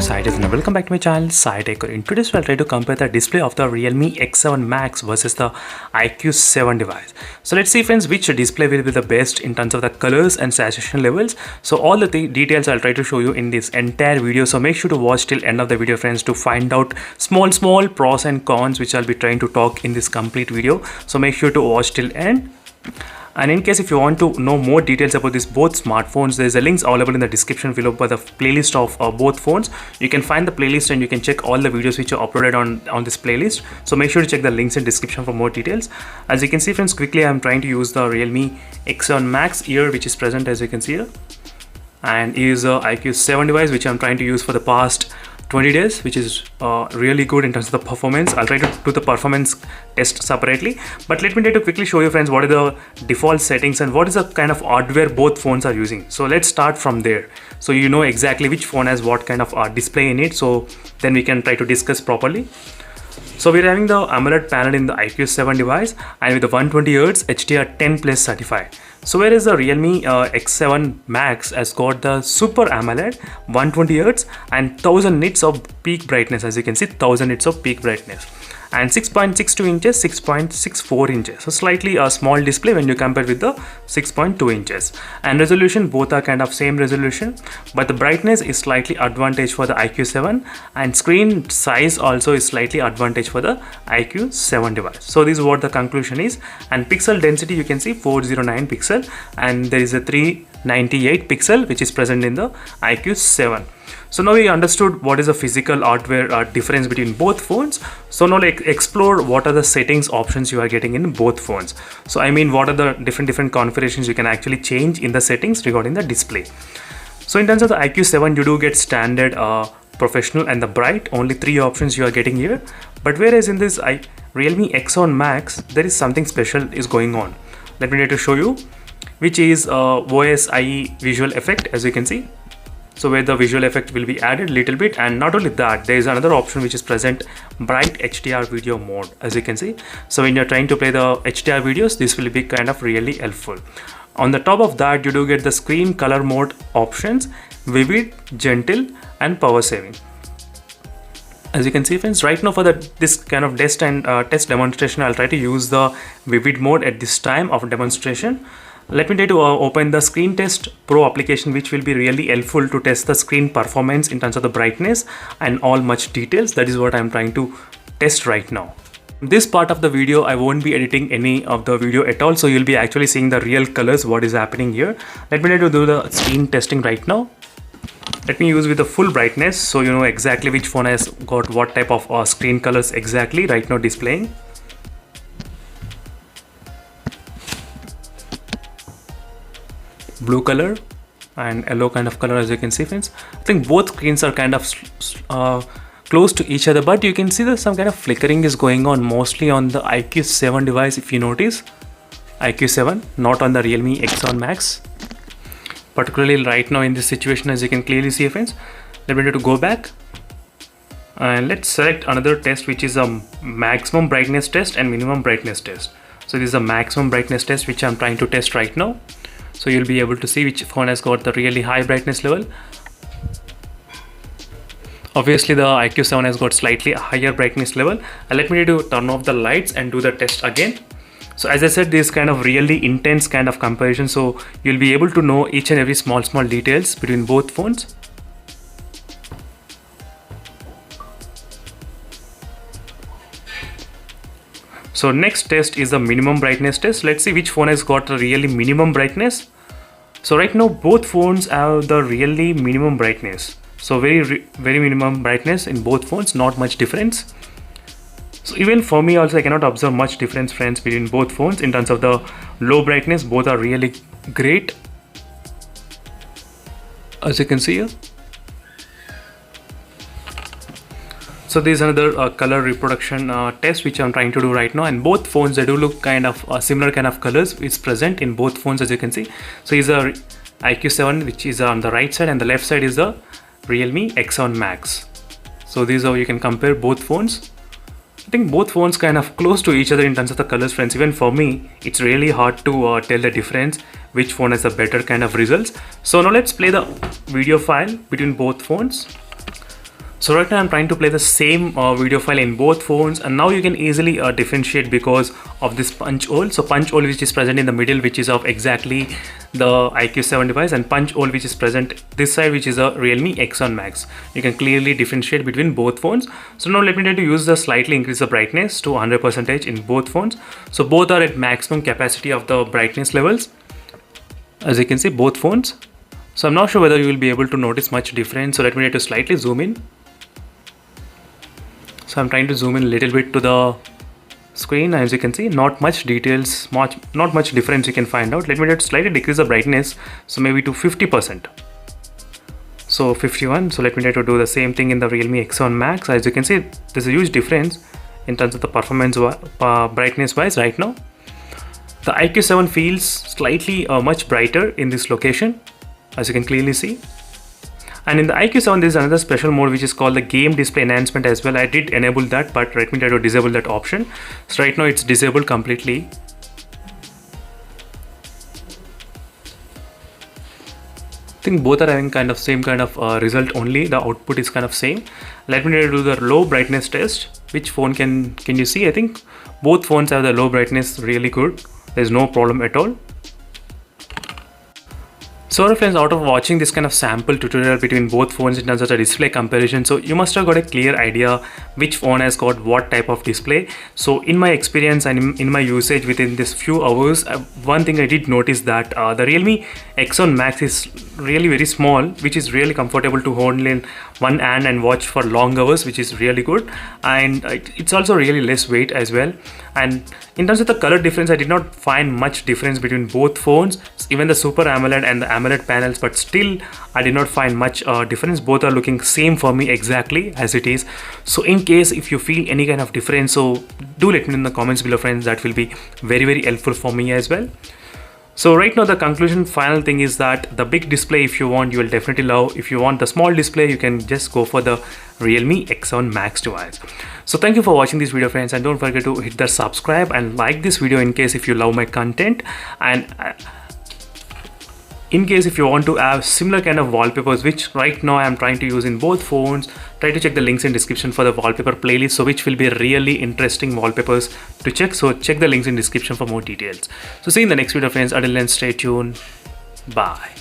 Tech and welcome back to my channel Tech. In today's video, I'll try to compare the display of the Realme X7 Max versus the iQOO device. So let's see friends which display will be the best in terms of the colors and saturation levels. So all the details I'll try to show you in this entire video. So make sure to watch till end of the video friends to find out small pros and cons which I'll be trying to talk in this complete video. So make sure to watch till end. And in case if you want to know more details about this both smartphones, there's a links available in the description below for the playlist of both phones. You can find the playlist and you can check all the videos which are uploaded on this playlist. So make sure to check the links in description for more details. As you can see friends, quickly I'm trying to use the Realme X7 Max here, which is present as you can see here, and is a iQOO device which I'm trying to use for the past 20 days, which is really good in terms of the performance. I'll try to do the performance test separately, but let me try to quickly show you friends what are the default settings and what is the kind of hardware both phones are using. So let's start from there, so you know exactly which phone has what kind of display in it, so then we can try to discuss properly. So we're having the AMOLED panel in the iQOO device and with the 120Hz HDR10 plus certified. So whereas the Realme X7 Max has got the Super AMOLED 120Hz and 1000 nits of peak brightness, as you can see 1000 nits of peak brightness, and 6.62 inches, 6.64 inches. So slightly a small display when you compare with the 6.2 inches. And resolution, both are kind of same resolution, but the brightness is slightly advantage for the iQOO and screen size also is slightly advantage for the iQOO device. So this is what the conclusion is. And pixel density, you can see 409 pixel and there is a 398 pixel which is present in the iQOO. So now we understood what is the physical hardware difference between both phones. So now like explore what are the settings options you are getting in both phones. So I mean what are the different configurations you can actually change in the settings regarding the display. So in terms of the iQOO, you do get standard, professional and the bright, only 3 options you are getting here. But whereas in this Realme X7 Max, there is something special is going on. Let me try to show you, which is OSIE visual effect, as you can see. So where the visual effect will be added little bit, and not only that, there is another option which is present, bright HDR video mode, as you can see. So when you're trying to play the HDR videos, this will be kind of really helpful. On the top of that, you do get the screen color mode options, vivid, gentle and power saving. As you can see friends, right now for this kind of test demonstration, I'll try to use the vivid mode at this time of demonstration. Let me try to open the Screen Test Pro application, which will be really helpful to test the screen performance in terms of the brightness and all much details. That is what I'm trying to test right now. This part of the video, I won't be editing any of the video at all, so you'll be actually seeing the real colors, what is happening here. Let me try to do the screen testing right now. Let me use with the full brightness, so you know exactly which phone has got what type of screen colors exactly right now displaying. Blue color and yellow kind of color, as you can see friends. I think both screens are kind of close to each other, but you can see that some kind of flickering is going on mostly on the iQOO device. If you notice, iQOO, not on the Realme X7 Max, particularly right now in this situation, as you can clearly see friends. Let me try to go back and let's select another test, which is a maximum brightness test and minimum brightness test. So this is a maximum brightness test which I'm trying to test right now. So you'll be able to see which phone has got the really high brightness level. Obviously the iQOO has got slightly higher brightness level. And let me do turn off the lights and do the test again. So as I said, this kind of really intense kind of comparison, so you'll be able to know each and every small details between both phones. So next test is the minimum brightness test. Let's see which phone has got a really minimum brightness. So right now both phones have the really minimum brightness. So very minimum brightness in both phones, not much difference. So even for me also, I cannot observe much difference friends between both phones in terms of the low brightness. Both are really great, as you can see here. So this is another color reproduction test which I'm trying to do right now, and both phones, they do look kind of similar kind of colors is present in both phones, as you can see. So is a iQOO which is on the right side, and the left side is the Realme X7 Max. So this is how you can compare both phones. I think both phones kind of close to each other in terms of the colors friends. Even for me, it's really hard to tell the difference which phone has a better kind of results. So now let's play the video file between both phones. So right now I'm trying to play the same video file in both phones, and now you can easily differentiate because of this punch hole. So punch hole which is present in the middle, which is of exactly the iQOO device, and punch hole which is present this side, which is a Realme X7 Max. You can clearly differentiate between both phones. So now let me try to use the slightly increase the brightness to 100% in both phones. So both are at maximum capacity of the brightness levels, as you can see, both phones. So I'm not sure whether you will be able to notice much difference. So let me try to slightly zoom in. So I'm trying to zoom in a little bit to the screen. As you can see, not much details, not much difference you can find out. Let me just slightly decrease the brightness, so maybe to 50%. So 51. So let me try to do the same thing in the Realme X7 Max. As you can see, there's a huge difference in terms of the performance brightness wise right now. The iQOO 7 feels slightly much brighter in this location, as you can clearly see. And in the iQOO 7 there is another special mode which is called the game display enhancement as well. I did enable that, but let me try to disable that option. So right now it's disabled completely. I think both are having kind of same kind of result, only the output is kind of same. Let me try to do the low brightness test. Which phone can you see? I think both phones have the low brightness really good. There's no problem at all. So friends, out of watching this kind of sample tutorial between both phones in terms of the display comparison, so you must have got a clear idea which phone has got what type of display. So in my experience and in my usage within this few hours, one thing I did notice that the Realme X7 Max is really very small, which is really comfortable to hold in one hand and watch for long hours, which is really good. And it's also really less weight as well. And in terms of the color difference, I did not find much difference between both phones, even the Super AMOLED and the AMOLED panels, but still I did not find much difference. Both are looking same for me exactly as it is. So in case if you feel any kind of difference, so do let me know in the comments below friends. That will be very helpful for me as well. So right now the conclusion final thing is that the big display, if you want, you will definitely love. If you want the small display, you can just go for the Realme X7 Max device. So thank you for watching this video friends, and don't forget to hit the subscribe and like this video in case if you love my content. And in case if you want to have similar kind of wallpapers, which right now I am trying to use in both phones, try to check the links in description for the wallpaper playlist, so which will be really interesting wallpapers to check. So check the links in description for more details. So see you in the next video friends. Until then, stay tuned. Bye.